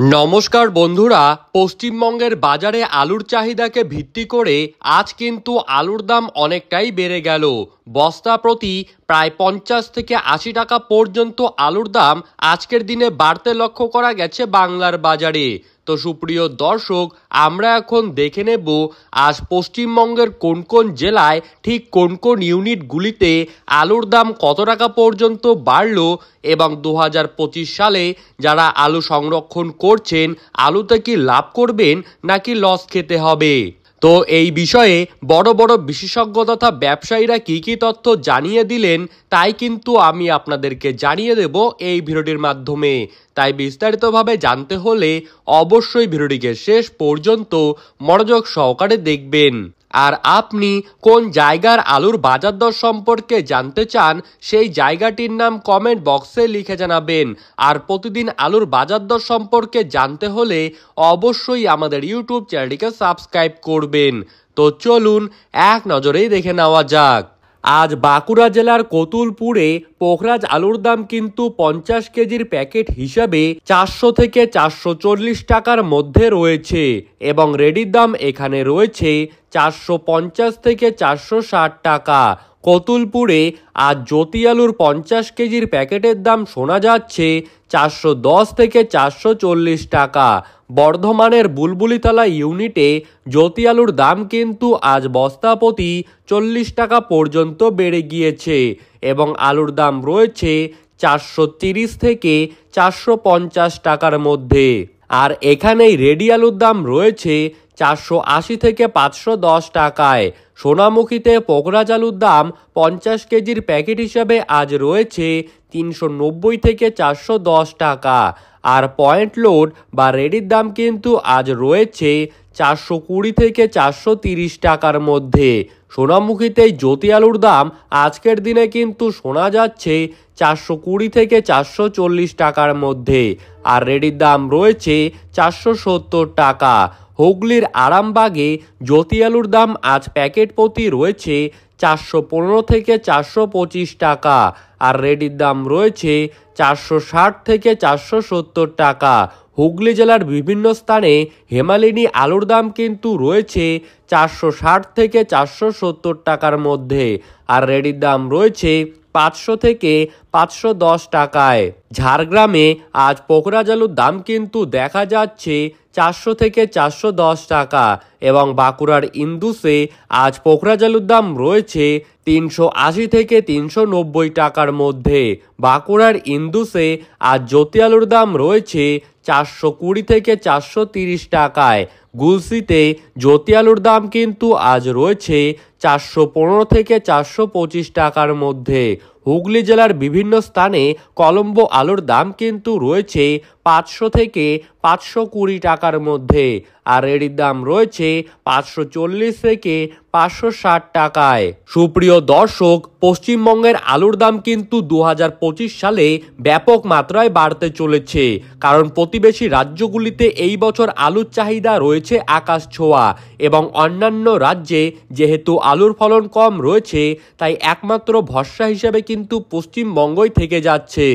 নমস্কার বন্ধুরা, পশ্চিমবঙ্গের বাজারে আলুর চাহিদাকে ভিত্তি করে আজ কিন্তু আলুর দাম অনেকটাই বেড়ে গেল। বস্তা প্রতি প্রায় 50 থেকে 80 টাকা পর্যন্ত আলুর দাম আজকের দিনে বাড়তে লক্ষ্য করা গেছে বাংলার বাজারে। তো সুপ্রিয় দর্শক, আমরা এখন দেখে নেব আজ পশ্চিমবঙ্গের কোন কোন জেলায় ঠিক কোন কোন ইউনিটগুলিতে আলুর দাম কত টাকা পর্যন্ত বাড়লো এবং 2025 সালে যারা আলু সংরক্ষণ করছেন আলুতে কি লাভ করবেন নাকি লস খেতে হবে। তো এই বিষয়ে বড় বড় বিশেষজ্ঞ তথা ব্যবসায়ীরা কি কি তথ্য জানিয়ে দিলেন তাই কিন্তু আমি আপনাদেরকে জানিয়ে দেব এই ভিডিওটির মাধ্যমে। তাই বিস্তারিতভাবে জানতে হলে অবশ্যই ভিডিওটিকে শেষ পর্যন্ত মনোযোগ সহকারে দেখবেন। আর আপনি কোন জায়গার আলুর বাজার দর সম্পর্কে জানতে চান সেই জায়গাটির নাম কমেন্ট বক্সে লিখে জানাবেন। আর প্রতিদিন আলুর বাজার দর সম্পর্কে জানতে হলে অবশ্যই আমাদের ইউটিউব চ্যানেলটিকে সাবস্ক্রাইব করবেন। তো চলুন এক নজরেই দেখে নেওয়া যাক। আজ বাঁকুড়া জেলার কতুলপুরে পোখরাজ আলুর দাম কিন্তু 50 কেজির প্যাকেট হিসাবে 400 থেকে 440 টাকার মধ্যে রয়েছে এবং রেডির দাম এখানে রয়েছে 450 থেকে 460 টাকা। কতুলপুরে আজ জ্যোতি আলুর 50 কেজির প্যাকেটের দাম শোনা যাচ্ছে 410 থেকে 440 টাকা। বর্ধমানের বুলবুলিতলা ইউনিটে জ্যোতি আলুর দাম কিন্তু আজ বস্তা প্রতি 40 টাকা পর্যন্ত বেড়ে গিয়েছে এবং আলুর দাম রয়েছে 430 থেকে 450 টাকার মধ্যে। আর এখানেই রেডি আলুর দাম রয়েছে 480 থেকে 510 টাকায়। সোনামুখীতে পোখরাজ আলুর দাম 50 কেজির প্যাকেট হিসাবে আজ রয়েছে 390 থেকে 410 টাকা। আর পয়েন্ট লোড বা রেডির দাম কিন্তু আজ রয়েছে 420 থেকে 430 টাকার মধ্যে। সোনামুখীতে জ্যোতি আলুর দাম আজকের দিনে কিন্তু শোনা যাচ্ছে 420 থেকে 440 টাকার মধ্যে আর রেডির দাম রয়েছে 470 টাকা। হুগলির আরামবাগে জ্যোতি আলুর দাম আজ প্যাকেট প্রতি রয়েছে 415 থেকে 425 টাকা আর রেডির দাম রয়েছে 460 থেকে 470 টাকা। হুগলি জেলার বিভিন্ন স্থানে হেমালিনী আলুর দাম কিন্তু রয়েছে 460 থেকে 470 টাকার মধ্যে আর রেডির দাম রয়েছে 500 থেকে 510 টাকায়। ঝাড়গ্রামে আজ পোখরাজ আলুর দাম কিন্তু দেখা যাচ্ছে 400 থেকে 410 টাকা এবং বাঁকুড়ার ইন্দুসে আজ পোখরাজ আলুর দাম রয়েছে 380 থেকে 390 টাকার মধ্যে। বাঁকুড়ার ইন্দুসে আজ জ্যোতি আলুর দাম রয়েছে 420 থেকে 430 টাকায়। গুলশিতে জ্যোতি আলুর দাম কিন্তু আজ রয়েছে 415 থেকে 425 টাকার মধ্যে। হুগলি জেলার বিভিন্ন স্থানে কলম্বো আলুর দাম কিন্তু রয়েছে 500 থেকে 520 টাকার মধ্যে আর রেডির দাম রয়েছে 540 থেকে 560 টাকায়। সুপ্রিয় দর্শক, পশ্চিমবঙ্গের আলুর দাম কিন্তু 2025 সালে ব্যাপক মাত্রায় বাড়তে চলেছে, কারণ প্রতিবেশী রাজ্যগুলিতে এই বছর আলুর চাহিদা রয়েছে আকাশ ছোঁয়া এবং অন্যান্য রাজ্যে যেহেতু আলুর ফলন কম রয়েছে তাই একমাত্র ভরসা হিসেবে কিন্তু পশ্চিমবঙ্গই থেকে যাচ্ছে।